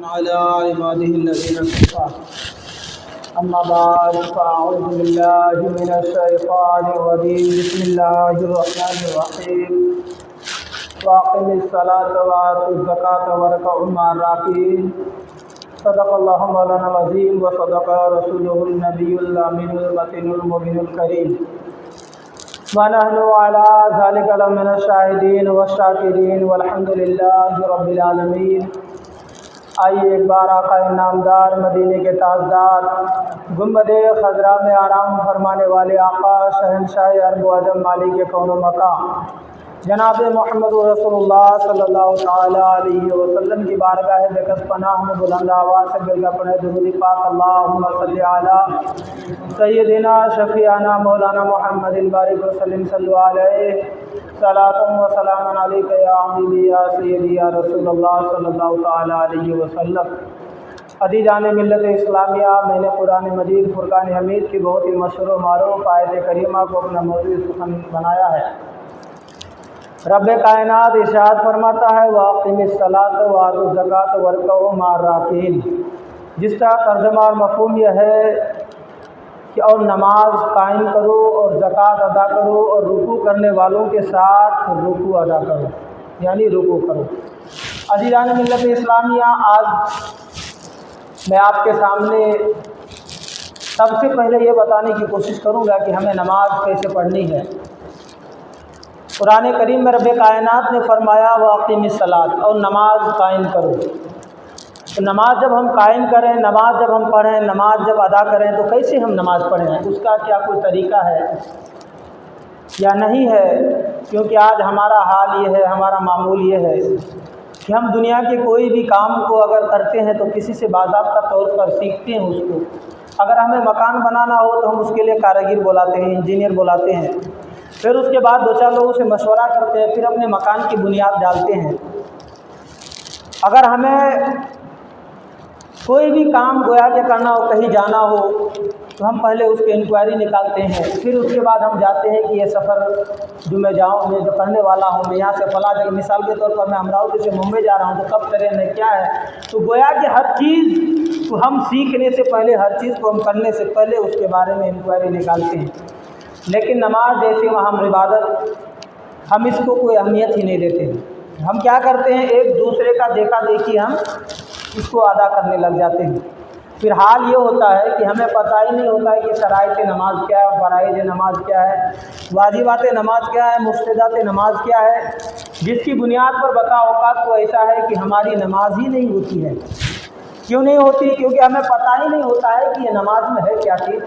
على عباده الذين اصطفى أما بعد فأعوذ بالله من الشيطان الرجيم بسم الله الرحمن الرحيم وأقم الصلاة وآت الزكاة واركع مع الراكعين صدق الله مولانا العظيم وصدق رسوله النبي الأمين المتين المبين الكريم ونحن على ذلك لمن الشاهدين والشاكرين والحمد لله رب العالمين۔ آئیے ایک بار آقا نامدار مدینے کے تاجدار گنبد خضرا میں آرام فرمانے والے آقا شہنشاہ عرب و عجم مالک کون و مقام جناب محمد رسول اللہ صلی اللہ تعالیٰ علیہ وسلم کی بارگاہ بکس پناہ میں بلند آواز سے گر گا پڑھے درود پاک اللہم صلی علی سیدنا شفیعنا مولانا محمد البارک وسلم صلی علیہ صلاۃ و سلام علیک یا حبیبی یا سیدی یا رسول اللہ صلی اللہ تعالیٰ علیہ وسلم۔ عزیزان ملت اسلامیہ، میں نے قرآن مجید فرقان حمید کی بہت ہی مشہور و معروف آیت کریمہ کو اپنا موضوع سخن بنایا ہے۔ رب کائنات ارشاد فرماتا ہے وَأَقِمِ الصَّلَاةَ وَآتُ الزَّكَاةَ وَارْكَعُوا مَعَ الرَّاكِعِينَ، جس کا ترجمہ اور مفہوم یہ ہے کہ اور نماز قائم کرو اور زکوٰۃ ادا کرو اور رکوع کرنے والوں کے ساتھ رکوع ادا کرو، یعنی رکوع کرو۔ عزیزان ملت اسلامیہ، آج میں آپ کے سامنے سب سے پہلے یہ بتانے کی کوشش کروں گا کہ ہمیں نماز کیسے پڑھنی ہے۔ قرآن کریم میں رب کائنات نے فرمایا وَأَقِمِ الصَّلَاةَ، اور نماز قائم کرو۔ تو نماز جب ہم قائم کریں، نماز جب ہم پڑھیں، نماز جب ادا کریں تو کیسے ہم نماز پڑھیں؟ اس کا کیا کوئی طریقہ ہے یا نہیں ہے؟ کیونکہ آج ہمارا حال یہ ہے، ہمارا معمول یہ ہے کہ ہم دنیا کے کوئی بھی کام کو اگر کرتے ہیں تو کسی سے باضابطہ طور پر سیکھتے ہیں اس کو۔ اگر ہمیں مکان بنانا ہو تو ہم اس کے لیے کاریگر بلاتے ہیں، انجینئر بلاتے ہیں، پھر اس کے بعد دو چار لوگوں سے مشورہ کرتے ہیں، پھر اپنے مکان کی بنیاد ڈالتے ہیں۔ اگر ہمیں کوئی بھی کام گویا کہ کرنا ہو، کہیں جانا ہو تو ہم پہلے اس کی انکوائری نکالتے ہیں، پھر اس کے بعد ہم جاتے ہیں کہ یہ سفر جو میں جو کرنے والا ہوں، میں یہاں سے فلاں جگہ، مثال کے طور پر میں امراوتی سے ممبئی جا رہا ہوں تو کب ٹرین ہے، کیا ہے۔ تو گویا کہ ہر چیز کو ہم سیکھنے سے پہلے، ہر چیز کو ہم کرنے سے پہلے اس کے بارے میں انکوائری نکالتے ہیں۔ لیکن نماز جیسے وہاں عبادت، ہم اس کو کوئی اہمیت ہی نہیں دیتے ہیں۔ ہم کیا کرتے ہیں، ایک دوسرے کا دیکھا دیکھی ہم اس کو ادا کرنے لگ جاتے ہیں۔ پھر حال یہ ہوتا ہے کہ ہمیں پتہ ہی نہیں ہوتا ہے کہ شرائط نماز کیا ہے، فرائض نماز کیا ہے، واجبات نماز کیا ہے، مفسدات نماز کیا ہے، جس کی بنیاد پر بقا اوقات تو ایسا ہے کہ ہماری نماز ہی نہیں ہوتی ہے۔ کیوں نہیں ہوتی؟ کیونکہ ہمیں پتہ ہی نہیں ہوتا ہے کہ یہ نماز میں ہے کیا چیز،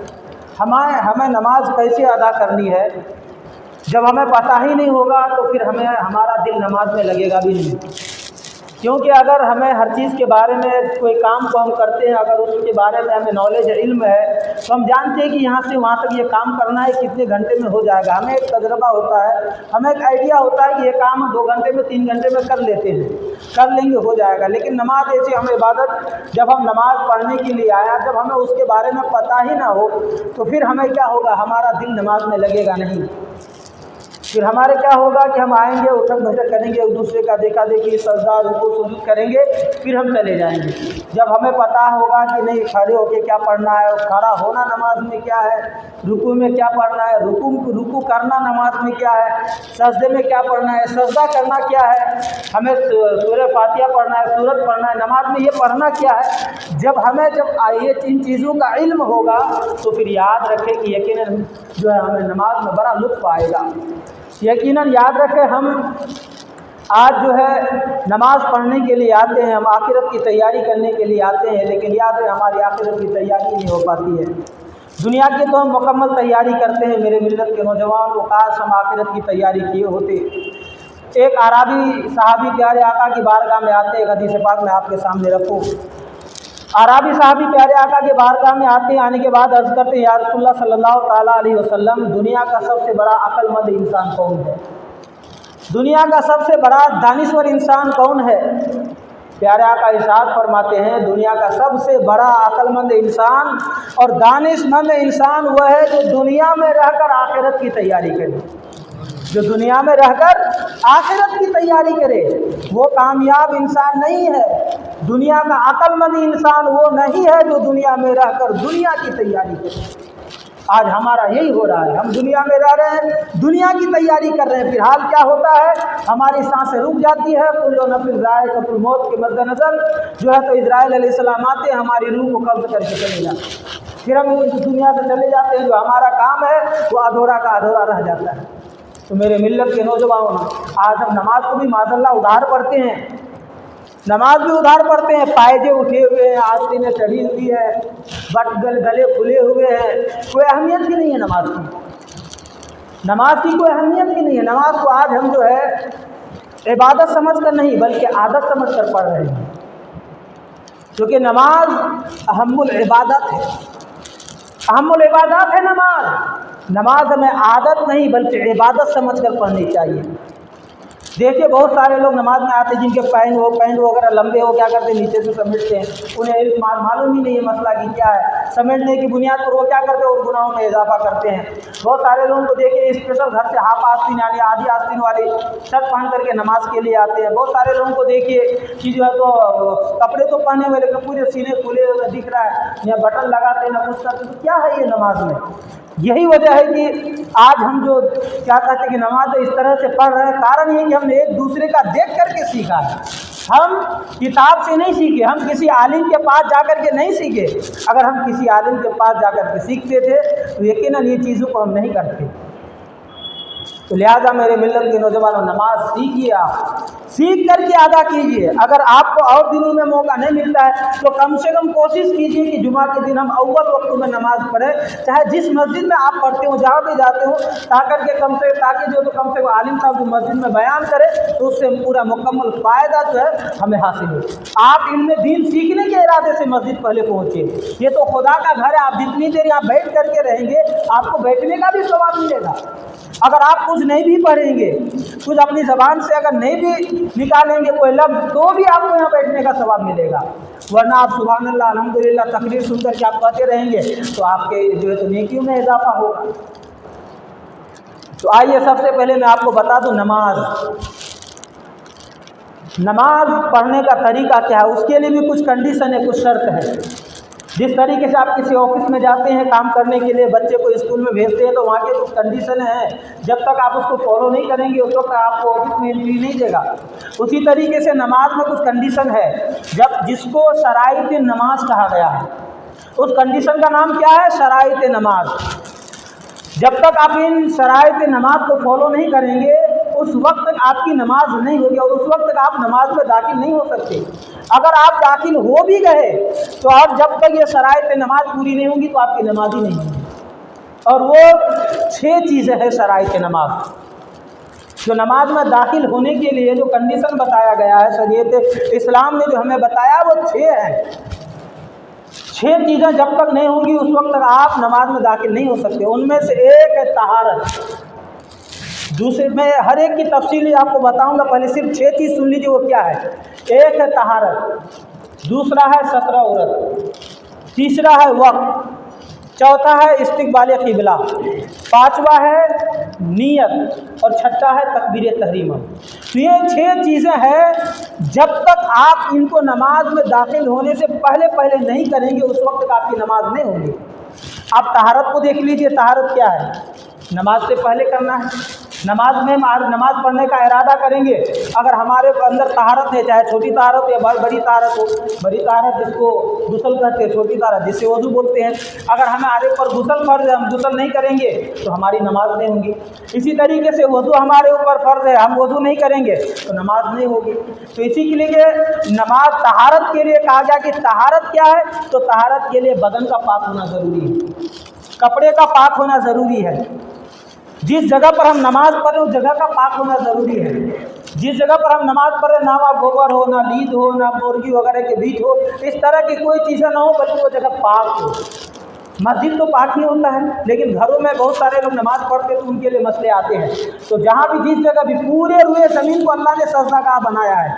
ہمیں نماز کیسے ادا کرنی ہے۔ جب ہمیں پتہ ہی نہیں ہوگا تو پھر ہمارا دل نماز میں لگے گا بھی نہیں۔ کیونکہ اگر ہمیں ہر چیز کے بارے میں، کوئی کام کو ہم کرتے ہیں، اگر اس کے بارے میں ہمیں نالج علم ہے تو ہم جانتے ہیں کہ یہاں سے وہاں تک یہ کام کرنا ہے، کتنے گھنٹے میں ہو جائے گا۔ ہمیں ایک تجربہ ہوتا ہے، ہمیں ایک آئیڈیا ہوتا ہے کہ یہ کام 2 گھنٹے میں 3 گھنٹے میں کر لیتے ہیں، کر لیں گے، ہو جائے گا۔ لیکن نماز ایسی ہم عبادت، جب ہم نماز پڑھنے کے لیے آیا، جب ہمیں اس کے بارے میں پتہ ہی نہ ہو تو پھر ہمیں کیا ہوگا، ہمارا دل نماز میں لگے گا نہیں۔ پھر ہمارے کیا ہوگا کہ ہم آئیں گے، اٹھک بیٹھک کریں گے، ایک دوسرے کا دیکھا دیکھی، سجدہ رکوع سجود کریں گے، پھر ہم چلے جائیں گے۔ جب ہمیں پتہ ہوگا کہ نہیں، کھڑے ہو کے کیا پڑھنا ہے، کھڑا ہونا نماز میں کیا ہے، رکوع میں کیا پڑھنا ہے، رکوع کرنا نماز میں کیا ہے، سجدے میں کیا پڑھنا ہے، سجدہ کرنا کیا ہے، ہمیں سورہ فاتحہ پڑھنا ہے، سورت پڑھنا ہے، نماز میں یہ پڑھنا کیا ہے۔ جب یہ ان چیزوں کا علم ہوگا تو پھر یاد رکھیں کہ یقیناً جو ہے ہمیں نماز میں بڑا لطف آئے گا۔ یقیناً یاد رکھیں، ہم آج جو ہے نماز پڑھنے کے لیے آتے ہیں، ہم آخرت کی تیاری کرنے کے لیے آتے ہیں، لیکن یاد ہے ہماری آخرت کی تیاری نہیں ہو پاتی ہے۔ دنیا کی تو ہم مکمل تیاری کرتے ہیں، میرے ملت کے نوجوان کو کاش ہم آخرت کی تیاری کیے ہوتے۔ ایک عربی صحابی پیارے آقا کی بارگاہ میں آتے، ایک حدیث پاک میں آپ کے سامنے رکھوں۔ عربی صحابی پیارے آقا کی بارگاہ میں آتے، آنے کے بعد عرض کرتے یا رسول اللہ صلی اللہ تعالیٰ علیہ وسلم، دنیا کا سب سے بڑا عقل مند انسان کون ہے؟ دنیا کا سب سے بڑا دانشور انسان کون ہے؟ پیارے آقا ارشاد فرماتے ہیں دنیا کا سب سے بڑا عقل مند انسان اور دانش مند انسان وہ ہے جو دنیا میں رہ کر آخرت کی تیاری کرے۔ جو دنیا میں رہ کر آخرت کی تیاری کرے وہ کامیاب انسان نہیں ہے۔ دنیا کا عقل مند انسان وہ نہیں ہے جو دنیا میں رہ کر دنیا کی تیاری کرے۔ آج ہمارا یہی ہو رہا ہے، ہم دنیا میں رہ رہے ہیں، دنیا کی تیاری کر رہے ہیں، پھر حال کیا ہوتا ہے، ہماری سانسیں رک جاتی ہے۔ کل نفس ذائقۃ الموت کے مد نظر جو ہے تو اسرائیل علیہ السلام آتے ہیں، ہماری روح کو قبض کر کے چلے جاتے ہیں، پھر ہم اس دنیا سے چلے جاتے ہیں، جو ہمارا کام ہے وہ ادھورا کا ادھورا رہ جاتا ہے۔ تو میرے ملت کے نوجوانوں، آج ہم نماز کو بھی معاذ اللہ ادھار پڑھتے ہیں، نماز بھی ادھار پڑھتے ہیں، پائجے اٹھے ہوئے ہیں، آستینیں چڑھی ہوئی ہے، گلے کھلے ہوئے ہیں، کوئی اہمیت ہی نہیں ہے نماز کی، نماز کی کوئی اہمیت ہی نہیں ہے۔ نماز کو آج ہم جو ہے عبادت سمجھ کر نہیں بلکہ عادت سمجھ کر پڑھ رہے ہیں، کیونکہ نماز اہم العبادات ہے، اہم العبادات ہے نماز۔ نماز ہمیں عادت نہیں بلکہ عبادت سمجھ کر پڑھنی چاہیے۔ دیکھیے بہت سارے لوگ نماز میں آتے ہیں جن کے پینٹ وغیرہ لمبے ہو، کیا کرتے ہیں نیچے سے سمیٹتے ہیں، انہیں علم معلوم ہی نہیں ہے مسئلہ کی کیا ہے، سمیٹنے کی بنیاد پر وہ کیا کرتے ہیں اور گناہوں میں اضافہ کرتے ہیں۔ بہت سارے لوگوں کو دیکھیے اسپیشل گھر سے ہاف آستین یعنی آدھی آستین والی شرٹ پہن کر کے نماز کے لیے آتے ہیں۔ بہت سارے لوگوں کو دیکھیے کہ جو ہے تو کپڑے تو پہنے ہوئے لیکن پورے سینے کھلے ہوئے دکھ رہا ہے، یا بٹن لگاتے ہیں نہ کچھ کرتے، تو کیا ہے یہ نماز میں؟ یہی وجہ ہے کہ آج ہم جو کیا کہتے ہیں کہ نماز اس طرح سے پڑھ رہے ہیں، کارن یہ کہ ہم نے ایک دوسرے کا دیکھ کر کے سیکھا ہے، ہم کتاب سے نہیں سیکھے، ہم کسی عالم کے پاس جا کر کے نہیں سیکھے۔ اگر ہم کسی عالم کے پاس جا کر کے سیکھتے تھے تو یقیناً یہ چیزوں کو ہم نہیں کرتے۔ تو لہٰذا میرے ملت کے نوجوانوں، نماز سیکھیے، آپ سیکھ کر کے ادا کیجیے۔ اگر آپ کو اور دنوں میں موقع نہیں ملتا ہے تو کم سے کم کوشش کیجیے کہ جمعہ کے دن ہم اول وقت میں نماز پڑھیں، چاہے جس مسجد میں آپ پڑھتے ہوں جہاں بھی جاتے ہوں، تاکہ کم سے کم عالم صاحب جو مسجد میں بیان کرے تو اس سے پورا مکمل فائدہ جو ہے ہمیں حاصل ہو۔ آپ علم دین سیکھنے کے ارادے سے مسجد پہلے پہنچے، یہ تو خدا کا گھر ہے، آپ جتنی دیر یہاں بیٹھ کر کے رہیں گے آپ کو بیٹھنے کا بھی ثواب ملے گا۔ اگر آپ کچھ نہیں بھی پڑھیں گے، کچھ اپنی زبان سے اگر نہیں بھی نکالیں گے کوئی لفظ، تو بھی آپ کو یہاں بیٹھنے کا ثواب ملے گا، ورنہ آپ سبحان اللہ الحمدللہ تقریر سن کر کے آپ کہتے رہیں گے تو آپ کے جو ہے تو نیکیوں میں اضافہ ہوگا۔ تو آئیے سب سے پہلے میں آپ کو بتا دوں نماز پڑھنے کا طریقہ کیا ہے۔ اس کے لیے بھی کچھ کنڈیشن ہے، کچھ شرط ہے۔ جس طریقے سے آپ کسی آفس میں جاتے ہیں کام کرنے کے لیے، بچے کو اسکول میں بھیجتے ہیں تو وہاں کے کچھ کنڈیشن ہیں، جب تک آپ اس کو فالو نہیں کریں گے اس وقت آپ کو آفس میں انٹری نہیں دے گا۔ اسی طریقے سے نماز میں کچھ کنڈیشن ہے، جس کو شرائط نماز کہا گیا ہے۔ اس کنڈیشن کا نام کیا ہے؟ شرائط نماز۔ جب تک آپ ان شرائط نماز کو فالو نہیں کریں گے اس وقت تک آپ کی نماز نہیں ہوگی، اور اس وقت تک آپ نماز میں داخل نہیں ہو سکتے۔ اگر آپ داخل ہو بھی گئے تو آپ جب تک یہ شرائط نماز پوری نہیں ہوگی تو آپ کی نماز ہی نہیں ہوگی۔ اور وہ 6 چیزیں ہیں شرائط نماز، جو نماز میں داخل ہونے کے لیے جو کنڈیشن بتایا گیا ہے شریعت اسلام نے جو ہمیں بتایا وہ 6 ہیں۔ 6 چیزیں جب تک نہیں ہوں گی اس وقت تک آپ نماز میں داخل نہیں ہو سکتے۔ ان میں سے ایک ہے طہارت۔ دوسرے میں ہر ایک کی تفصیلی آپ کو بتاؤں گا، پہلے صرف 6 چیز سن لیجیے وہ کیا ہے۔ ایک ہے طہارت، دوسرا ہے ستر عورت، تیسرا ہے وقت، چوتھا ہے استقبال قبلہ، پانچواں ہے نیت، اور چھٹا ہے تکبیر تحریمہ۔ تو یہ 6 چیزیں ہیں، جب تک آپ ان کو نماز میں داخل ہونے سے پہلے نہیں کریں گے اس وقت تک آپ کی نماز نہیں ہوگی۔ آپ طہارت کو دیکھ لیجئے، طہارت کیا ہے؟ نماز سے پہلے کرنا ہے۔ نماز میں نماز پڑھنے کا ارادہ کریں گے، اگر ہمارے اندر طہارت ہے، چاہے چھوٹی طہارت یا بڑی طہارت ہو، بڑی طہارت جس کو غسل کہتے ہیں، چھوٹی طہارت جسے وضو بولتے ہیں، اگر ہمارے اوپر غسل فرض ہے ہم غسل نہیں کریں گے تو ہماری نماز نہیں ہوگی۔ اسی طریقے سے وضو ہمارے اوپر فرض ہے، ہم وضو نہیں کریں گے تو نماز نہیں ہوگی۔ تو اسی کے لیے نماز طہارت کے لیے کہا گیا کہ طہارت کیا ہے، تو طہارت کے لیے بدن کا پاک ہونا ضروری ہے، کپڑے کا پاک ہونا ضروری ہے، جس جگہ پر ہم نماز پڑھ رہے ہیں اس جگہ کا پاک ہونا ضروری ہے۔ جس جگہ پر ہم نماز پڑھ رہے ہیں نہ وہاں گوبر ہو، نہ لید ہو، نہ مرغی وغیرہ کے بیج ہو، اس طرح کی کوئی چیزیں نہ ہو، بلکہ وہ جگہ پاک ہو۔ مسجد تو پاک ہی ہوتا ہے، لیکن گھروں میں بہت سارے لوگ نماز پڑھتے تو ان کے لیے مسئلے آتے ہیں۔ تو جہاں بھی جس جگہ بھی پورے روئے زمین کو اللہ نے سجدہ گاہ بنایا ہے،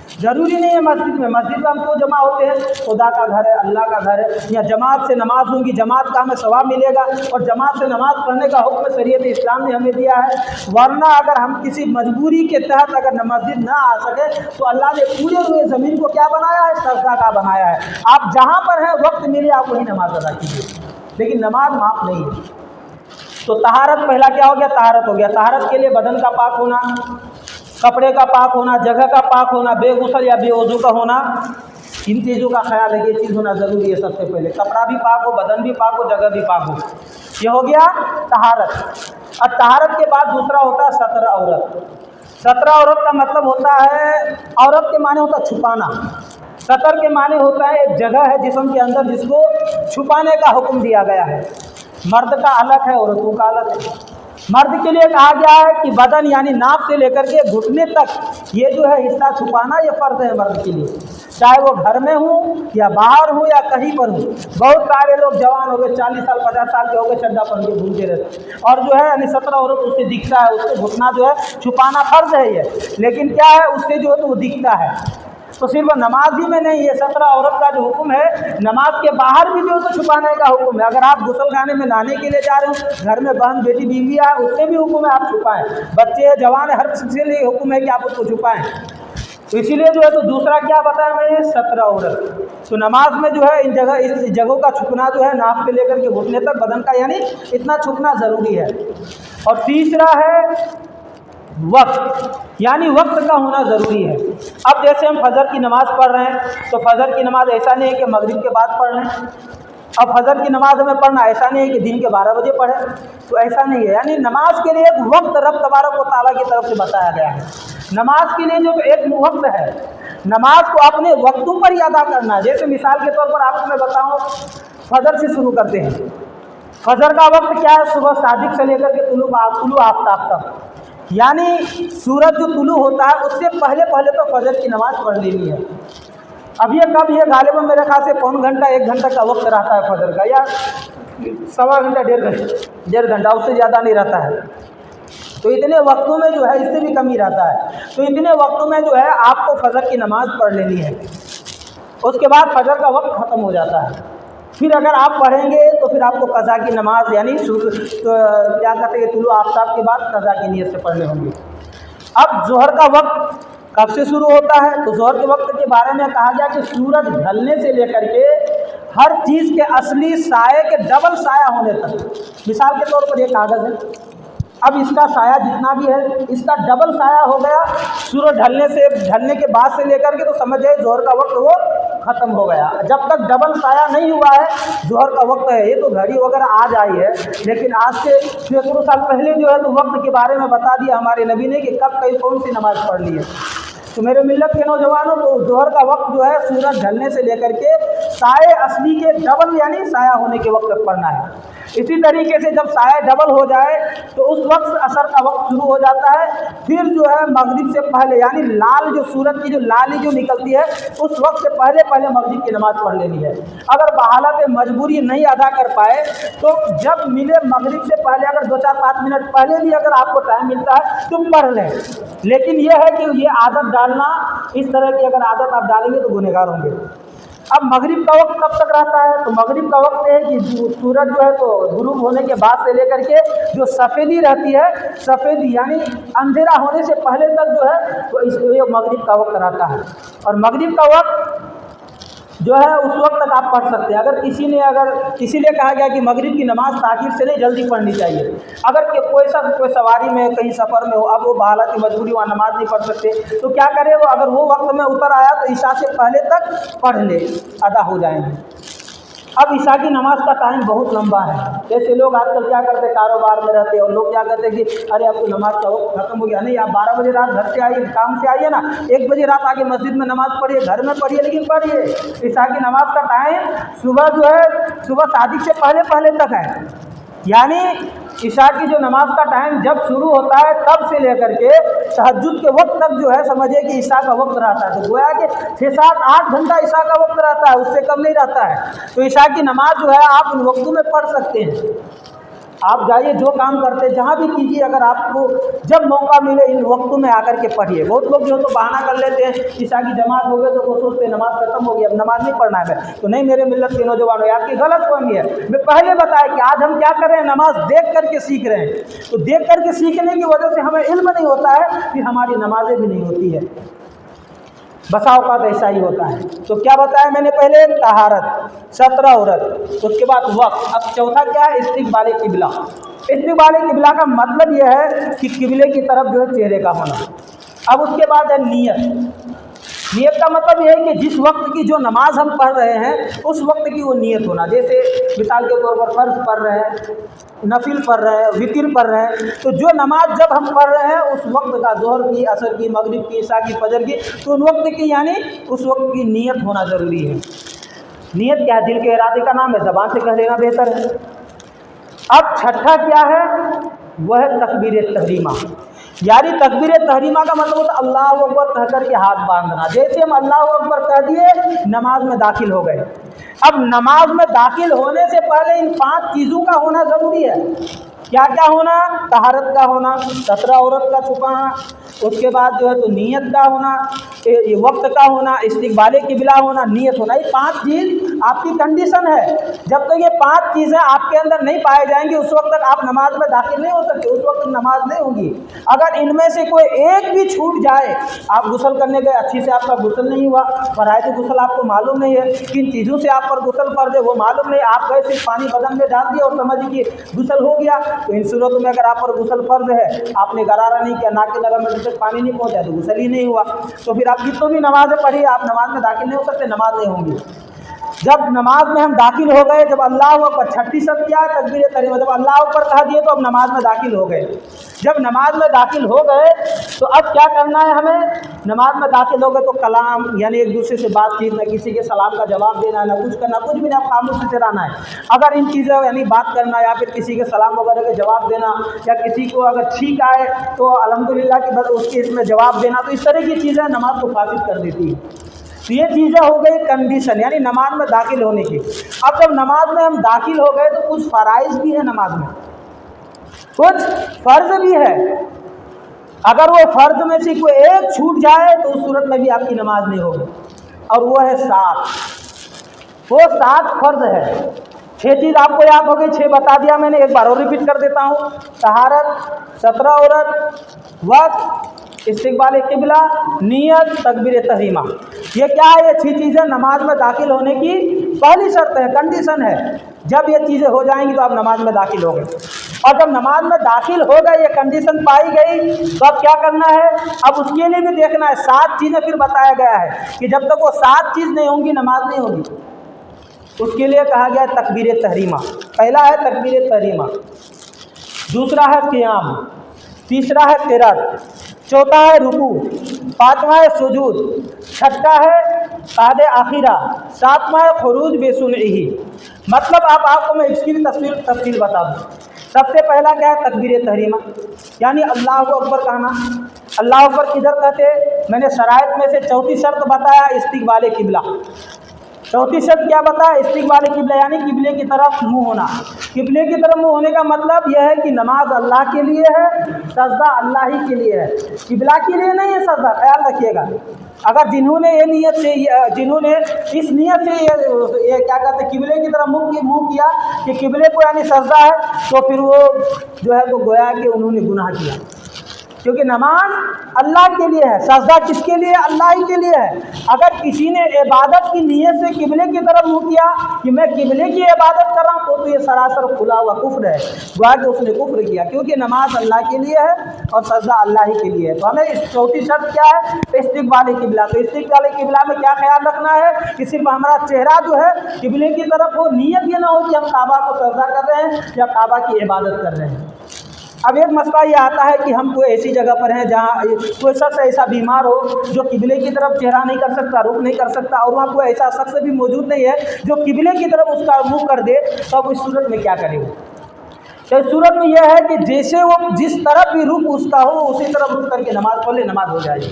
ضروری نہیں ہے مسجد میں ہم تو جمع ہوتے ہیں، خدا کا گھر ہے، اللہ کا گھر ہے، یا جماعت سے نماز ہوں گی، جماعت کا ہمیں ثواب ملے گا، اور جماعت سے نماز پڑھنے کا حکم شریعت اسلام نے ہمیں دیا ہے۔ ورنہ اگر ہم کسی مجبوری کے تحت اگر مسجد نہ آ سکے تو اللہ نے پورے ہوئے زمین کو کیا بنایا ہے؟ سجدہ کا بنایا ہے۔ آپ جہاں پر ہیں وقت ملے آپ وہی نماز ادا کیجیے، لیکن نماز معاف نہیں ہے۔ تو طہارت پہلا کیا ہو گیا؟ طہارت ہو گیا۔ طہارت کے لیے بدن کا پاک ہونا، کپڑے کا پاک ہونا، جگہ کا پاک ہونا، بے غسل یا بے وضو کا ہونا، ان چیزوں کا خیال ہے، یہ چیز ہونا ضروری ہے۔ سب سے پہلے کپڑا بھی پاک ہو، بدن بھی پاک ہو، جگہ بھی پاک ہو، یہ ہو گیا طہارت۔ اب طہارت کے بعد دوسرا ہوتا ہے ستر عورت۔ ستر عورت کا مطلب ہوتا ہے، عورت کے معنی ہوتا ہے چھپانا، ستر کے معنی ہوتا ہے ایک جگہ ہے جسم کے اندر جس کو چھپانے کا حکم دیا گیا ہے۔ مرد کا الگ ہے، عورتوں کا الگ ہے۔ مرد کے لیے کہا گیا ہے کہ بدن یعنی ناف سے لے کر کے گھٹنے تک یہ جو ہے حصہ چھپانا یہ فرض ہے مرد کے لیے، چاہے وہ گھر میں ہوں یا باہر ہوں یا کہیں پر ہوں۔ بہت سارے لوگ جوان ہو گئے، 40 سال 50 سال کے ہو گئے، چڈا پہن کے گھومتے رہتے، اور جو ہے یعنی 17 عورت اس سے دکھتا ہے، اس سے گھٹنا جو ہے چھپانا فرض ہے یہ، لیکن کیا ہے اس سے جو ہے تو وہ دکھتا ہے۔ تو صرف نماز ہی میں نہیں، یہ 17 عورت کا جو حکم ہے نماز کے باہر بھی جو ہے تو چھپانے کا حکم ہے۔ اگر آپ غسل خانے میں نہانے کے لیے جا رہے ہوں، گھر میں بہن بیٹی بیوی ہے، اس سے بھی حکم ہے آپ چھپائیں، بچے جوان ہر کسی کے لیے حکم ہے کہ آپ اس کو چھپائیں۔ تو اسی لیے جو ہے تو دوسرا کیا بتایا میں نے؟ 17 عورت۔ تو نماز میں جو ہے ان جگہوں کا چھپنا جو ہے ناف سے لے کر کے گھٹنے تک بدن کا یعنی اتنا چھپنا ضروری ہے۔ اور تیسرا ہے وقت، یعنی وقت کا ہونا ضروری ہے۔ اب جیسے ہم فجر کی نماز پڑھ رہے ہیں تو فجر کی نماز ایسا نہیں ہے کہ مغرب کے بعد پڑھ لیں، اب فجر کی نماز ہمیں پڑھنا ایسا نہیں ہے کہ دن کے 12 بجے پڑھیں، تو ایسا نہیں ہے، یعنی نماز کے لیے ایک وقت رب تبارک و تعالیٰ کی طرف سے بتایا گیا ہے۔ نماز کے لیے جو ایک وقت ہے، نماز کو اپنے وقتوں پر ہی ادا کرنا ہے۔ جیسے مثال کے طور پر آپ کو میں بتاؤں، فجر سے شروع کرتے ہیں۔ فجر کا وقت کیا ہے؟ صبح صادق سے لے کر کے طلوع آفتاب تک، یعنی سورج جو طلوع ہوتا ہے اس سے پہلے پہلے تو فجر کی نماز پڑھ لینی ہے۔ اب یہ کب؟ یہ غالباً میرے خیال سے پون گھنٹہ 1 گھنٹہ کا وقت رہتا ہے فجر کا، یا سوا گھنٹہ 1.5 گھنٹہ، اس سے زیادہ نہیں رہتا ہے۔ تو اتنے وقتوں میں جو ہے اس سے بھی کم ہی رہتا ہے، تو اتنے وقتوں میں جو ہے آپ کو فجر کی نماز پڑھ لینی ہے، اس کے بعد فجر کا وقت ختم ہو جاتا ہے۔ پھر اگر آپ پڑھیں گے تو پھر آپ کو قضا کی نماز یعنی کیا کہتے ہیں طلوع آفتاب کے بعد قضا کی نیت سے پڑھنے ہوں گے۔ اب ظہر کا وقت کب سے شروع ہوتا ہے؟ تو ظہر کے وقت کے بارے میں کہا گیا کہ سورج ڈھلنے سے لے کر کے ہر چیز کے اصلی سائے کے ڈبل سایہ ہونے تک۔ مثال کے طور پر یہ کاغذ ہے، اب اس کا سایہ جتنا بھی ہے اس کا ڈبل سایہ ہو گیا سورج ڈھلنے کے بعد سے لے کر کے، تو سمجھ جائے ظہر کا وقت وہ ختم ہو گیا۔ جب تک ڈبل سایہ نہیں ہوا ہے ظہر کا وقت ہے۔ یہ تو گھڑی وغیرہ آج آئی ہے، لیکن آج سے سینکڑوں سال پہلے جو ہے تو وقت کے بارے میں بتا دیا ہمارے نبی نے کہ کب کون سی نماز پڑھ لی ہے۔ تو میرے ملت کے نوجوانوں کو ظہر کا وقت جو ہے سورج ڈھلنے سے لے کر کے سائے اصلی کے ڈبل یعنی سایہ ہونے کے وقت تک پڑھنا ہے۔ اسی طریقے سے جب سایہ ڈبل ہو جائے تو اس وقت عصر کا وقت شروع ہو جاتا ہے، پھر جو ہے مغرب سے پہلے یعنی لال جو سورج کی جو لالی جو نکلتی ہے اس وقت سے پہلے پہلے مغرب کی نماز پڑھ لینی ہے۔ اگر بحالت مجبوری نہیں ادا کر پائے تو جب ملے مغرب سے پہلے اگر 2-4-5 منٹ پہلے بھی اگر آپ کو ٹائم ملتا ہے تو پڑھ لیں، لیکن یہ ہے کہ یہ عادت ڈالنا، اس طرح کی اگر عادت آپ ڈالیں گے تو گنہگار ہوں گے۔ اب مغرب کا وقت کب تک رہتا ہے؟ تو مغرب کا وقت ہے کہ سورج جو ہے تو غروب ہونے کے بعد سے لے کر کے جو سفیدی رہتی ہے، سفیدی یعنی اندھیرا ہونے سے پہلے تک جو ہے تو اس یہ مغرب کا وقت رہتا ہے۔ اور مغرب کا وقت جو ہے اس وقت تک آپ پڑھ سکتے ہیں۔ اگر کسی لیے کہا گیا کہ مغرب کی نماز تاخیر سے نہیں جلدی پڑھنی چاہیے، اگر کوئی سواری میں کہیں سفر میں ہو، اب وہ بحالت مجبوری وہاں نماز نہیں پڑھ سکتے تو کیا کرے وہ؟ اگر وہ وقت میں اتر آیا تو عشاء سے پہلے تک پڑھ لے، ادا ہو جائیں گے۔ اب عشاء کی نماز کا ٹائم بہت لمبا ہے، جیسے لوگ آج کل کیا کرتے ہیں کاروبار میں رہتے ہیں اور لوگ کیا کرتے ہیں کہ ارے اب تو نماز کا وقت ختم ہو گیا، نہیں آپ 12 بجے رات گھر سے آئیے، کام سے آئیے نا، 1 بجے رات آگے مسجد میں نماز پڑھیے، گھر میں پڑھیے لیکن پڑھیے۔ عشاء کی نماز کا ٹائم صبح جو ہے صبح صادق سے پہلے پہلے تک ہے، یعنی عشاء کی جو نماز کا ٹائم جب شروع ہوتا ہے تب سے لے کر کے تہجد کے وقت تک جو ہے سمجھے کہ عشاء کا وقت رہتا ہے۔ تو گویا کہ 6-7-8 گھنٹہ عشاء کا وقت رہتا ہے، اس سے کم نہیں رہتا ہے۔ تو عشاء کی نماز جو ہے آپ ان وقتوں میں پڑھ سکتے ہیں۔ آپ جائیے جو کام کرتے جہاں بھی کیجیے، اگر آپ کو جب موقع ملے ان وقتوں میں آ کر کے پڑھیے۔ بہت لوگ جو تو بہانہ کر لیتے ہیں، عشاء کی جماعت ہو گئے تو وہ سوچتے ہیں نماز ختم ہو گئی اب نماز نہیں پڑھنا ہے تو نہیں، میرے ملت کے نوجوانوں آپ کی غلط فہمی ہے۔ میں پہلے بتایا کہ آج ہم کیا کر رہے ہیں، نماز دیکھ کر کے سیکھ رہے ہیں، تو دیکھ کر کے سیکھنے کی وجہ سے ہمیں علم نہیں ہوتا ہے، پھر ہماری نمازیں بھی نہیں ہوتی ہے، بسا اوقات ایسا ہی ہوتا ہے۔ تو کیا بتایا میں نے پہلے، طہارت، 17 عورت، اس کے بعد وقت۔ اب چوتھا کیا ہے، استقبال قبلہ۔ استقبال قبلہ کا مطلب یہ ہے کہ قبلے کی طرف جو ہے چہرے کا ہونا۔ اب اس کے بعد ہے نیت۔ نیت کا مطلب یہ ہے کہ جس وقت کی جو نماز ہم پڑھ رہے ہیں اس وقت کی وہ نیت ہونا۔ جیسے مثال کے طور پر فرض پڑھ رہے ہیں، نفل پڑھ رہے ہیں، وتر پڑھ رہے ہیں، تو جو نماز جب ہم پڑھ رہے ہیں اس وقت کا، ظہر کی، عصر کی، مغرب کی، عشاء کی، فجر کی، تو ان وقت کی یعنی اس وقت کی نیت ہونا ضروری ہے۔ نیت کیا ہے، دل کے ارادے کا نام ہے، زبان سے کہہ لینا بہتر ہے۔ اب چھٹا کیا ہے، وہ ہے تکبیر تحریمہ۔ یعنی تکبیر تحریمہ کا مطلب ہوتا ہے اللہ اکبر کہہ کر کے ہاتھ باندھنا۔ جیسے ہم اللہ اکبر کہہ دیے نماز میں داخل ہو گئے۔ اب نماز میں داخل ہونے سے پہلے ان 5 چیزوں کا ہونا ضروری ہے۔ کیا کیا ہونا، طہارت کا ہونا، 17 عورت کا چھپانا، اس کے بعد جو ہے تو نیت کا ہونا، وقت کا ہونا، استقبال قبلہ ہونا، نیت ہونا۔ یہ 5 چیز آپ کی کنڈیشن ہے۔ جب تک یہ 5 چیزیں آپ کے اندر نہیں پائے جائیں گی اس وقت تک آپ نماز میں داخل نہیں ہو سکتے، اس وقت نماز نہیں ہوگی۔ اگر ان میں سے کوئی ایک بھی چھوٹ جائے، آپ غسل کرنے گئے، اچھی سے آپ کا غسل نہیں ہوا، فرائض غسل آپ کو معلوم نہیں ہے، کن چیزوں سے آپ پر غسل فرض ہے وہ معلوم نہیں، آپ گئے صرف پانی بدن میں ڈال دیا اور سمجھ کہ غسل ہو گیا، تو ان صورتوں میں اگر آپ پر غسل فرض ہے، آپ نے غرارہ نہیں کیا، ناک کے نرم میں تک پانی نہیں پہنچا تو غسل ہی نہیں ہوا، تو پھر آپ جتنی بھی نمازیں پڑھی آپ نماز میں داخل نہیں ہو سکتے، نماز نہیں ہوں گی۔ جب نماز میں ہم داخل ہو گئے، جب اللہ اکبر، چھٹی شرط کیا ہے، تکبیر تحریمہ، جب اللہ اکبر کہا دیے تو اب نماز میں داخل ہو گئے۔ جب نماز میں داخل ہو گئے تو اب کیا کرنا ہے ہمیں، نماز میں داخل ہو گئے تو کلام یعنی ایک دوسرے سے بات چیت، نہ کسی کے سلام کا جواب دینا، نہ کچھ کرنا، کچھ بھی نہ، خاموشی سے رہنا ہے۔ اگر ان چیزوں یعنی بات کرنا یا پھر کسی کے سلام وغیرہ کے جواب دینا، یا کسی کو اگر چھینک آئے تو الحمدللہ کہ بس اس کے اس میں جواب دینا، تو اس طرح کی چیزیں نماز کو فاسد کر دیتی ہے۔ تو یہ چیزیں ہو گئی کنڈیشن، یعنی نماز میں داخل ہونے کی۔ اب جب نماز میں ہم داخل ہو گئے تو کچھ فرائض بھی ہیں نماز میں، کچھ فرض بھی ہے۔ اگر وہ فرض میں سے کوئی ایک چھوٹ جائے تو اس صورت میں بھی آپ کی نماز نہیں ہوگی، اور وہ ہے 7۔ وہ 7 فرض ہے۔ 6 چیز آپ کو یاد ہوگی، 6 بتا دیا میں نے، ایک بار اور ریپیٹ کر دیتا ہوں۔ طہارت، 17 عورت، وقت، استقبال قبلہ، نیت، تکبیر تحریمہ۔ یہ کیا ہے، یہ 6 چیزیں نماز میں داخل ہونے کی پہلی شرط ہے، کنڈیشن ہے۔ جب یہ چیزیں ہو جائیں گی تو آپ نماز میں داخل ہو گئے، اور جب نماز میں داخل ہو گئے، یہ کنڈیشن پائی گئی، تو اب کیا کرنا ہے، اب اس کے لیے بھی دیکھنا ہے۔ 7 چیزیں پھر بتایا گیا ہے کہ جب تک وہ 7 چیز نہیں ہوں گی نماز نہیں ہوگی۔ اس کے لیے کہا گیا ہے تکبیر تحریمہ۔ پہلا ہے تکبیر تحریمہ، دوسرا ہے قیام، تیسرا ہے قرات، چوتھا ہے رکوع، پانچواں ہے سجود، چھٹا ہے قعدہ آخرہ، ساتواں ہے خروج بے سنعہ۔ مطلب آپ کو میں اس کی بھی تفصیل بتا دوں۔ سب سے پہلا کیا ہے، تکبیر تحریمہ، یعنی اللہ اکبر کہنا۔ اللہ اکبر کدھر کہتے ہیں، میں نے شرائط میں سے چوتھی شرط بتایا استقبال قبلہ۔ چوتھی شرط کیا بتا، استقبال قبلہ، یعنی قبلے کی طرف منہ ہونا۔ قبلے کی طرف منہ ہونے کا مطلب یہ ہے کہ نماز اللہ کے لیے ہے، سجدہ اللہ ہی کے لیے ہے، قبلہ کے لیے نہیں ہے سجدہ، خیال رکھیے گا۔ اگر جنہوں نے اس نیت سے یہ کیا کہتے ہیں قبلے کی طرف منہ کیا کہ قبلے کو یعنی سجدہ ہے، تو پھر وہ جو ہے تو گویا کہ انہوں نے گناہ کیا، کیونکہ نماز اللہ کے لیے ہے، سجدہ کس کے لیے، اللہ ہی کے لیے ہے۔ اگر کسی نے عبادت کی نیت سے قبلے کی طرف منہ کیا کہ میں قبلے کی عبادت کر رہا ہوں، تو یہ سراسر کھلا ہوا کفر ہے، گویا کہ اس نے کفر کیا، کیونکہ نماز اللہ کے لیے ہے اور سجدہ اللہ ہی کے لیے ہے۔ تو ہمیں اس چوتھی شرط کیا ہے، استقبال قبلہ۔ تو استقبال قبلہ میں کیا خیال رکھنا ہے کہ صرف ہمارا چہرہ جو ہے قبلے کی طرف ہو، نیت یہ نہ ہو کہ ہم کعبہ کو سجدہ کر رہے ہیں یا کعبہ کی عبادت کر رہے ہیں۔ اب ایک مسئلہ یہ آتا ہے کہ ہم کوئی ایسی جگہ پر ہیں جہاں کوئی شخص ایسا بیمار ہو جو قبلے کی طرف چہرہ نہیں کر سکتا، رخ نہیں کر سکتا، اور وہاں کوئی ایسا شخص بھی موجود نہیں ہے جو قبلے کی طرف اس کا منہ کر دے، تو اب اس صورت میں کیا کرے گا؟ تو اس صورت میں یہ ہے کہ جیسے وہ جس طرف بھی رخ اس کا ہو اسی طرف رخ کر کے نماز پڑھ لے، نماز ہو جائے گی۔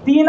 3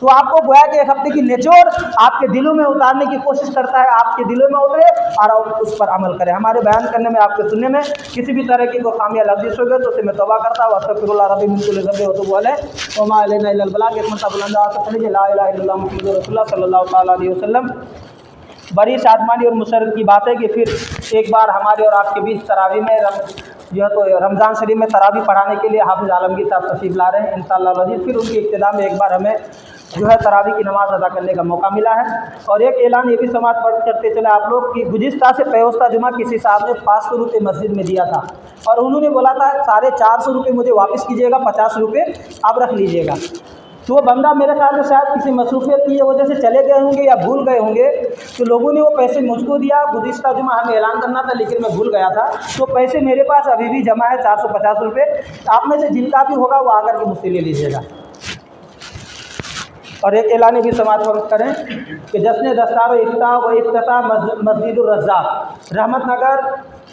تو آپ کو گویا کہ ایک ہفتے کی نچوڑ آپ کے دلوں میں اتارنے کی کوشش کرتا ہے، آپ کے دلوں میں اترے اور اس پر عمل کریں۔ ہمارے بیان کرنے میں، آپ کے سننے میں کسی بھی طرح کی کوئی خامیاں لفظ ہو گئے تو اسے میں توبہ کرتا ہوں، استغفر اللہ ربی من کل ذنب واتوب الیہ وما علینا الا البلاغ۔ ایک مرتبہ بلند آواز سے پڑھیے لا الہ الا اللہ محمد رسول اللہ صلی اللہ تعالیٰ علیہ وسلم۔ بڑی شادمانی اور مسرت کی بات ہے کہ پھر ایک بار ہمارے اور آپ کے بیچ تراویح میں جو ہے تو رمضان شریف میں تراویح پڑھانے کے لیے حافظ عالمگیر صاحب تشریف لا رہے ہیں انشاءاللہ العزیز۔ پھر ان کی ابتدا میں ایک بار ہمیں جو ہے تراویح کی نماز ادا کرنے کا موقع ملا ہے۔ اور ایک اعلان یہ بھی سماعت پڑھ کرتے چلے آپ لوگ کہ گزشتہ سے پیوستہ جمعہ کسی صاحب نے 500 روپے مسجد میں دیا تھا اور انہوں نے بولا تھا 450 روپے مجھے واپس کیجیے گا، 50 روپے آپ رکھ لیجیے گا۔ تو وہ بندہ میرے خیال میں شاید کسی مصروفیت کی وجہ سے چلے گئے ہوں گے یا بھول گئے ہوں گے، تو لوگوں نے وہ پیسے مجھ کو دیا۔ گزشتہ جمعہ ہمیں اعلان کرنا تھا لیکن میں بھول گیا تھا، تو پیسے میرے پاس ابھی بھی جمع ہے 450 روپے۔ آپ میں سے جن کا بھی ہوگا وہ آ کر کے مجھ سے لے لیجیے گا۔ اور ایک اعلان بھی سماعت وقت کریں کہ جشن دستار و افتتاح مسجد الرزاق رحمت نگر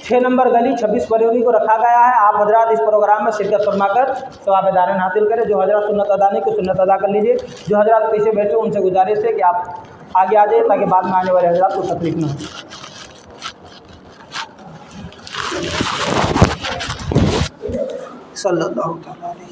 6 نمبر گلی 26 فروری کو رکھا گیا ہے۔ آپ حضرات اس پروگرام میں شرکت فرما کر ثواب دارین حاصل کریں۔ جو حضرات سنت ادا نہیں کو سنت ادا کر لیجیے، جو حضرات پیچھے بیٹھے ان سے گزارش ہے کہ آپ آگے آ جائیں تاکہ بعد میں آنے والے حضرات کو تکلیف نہ ہو۔ صلی اللہ تعالیٰ علیہ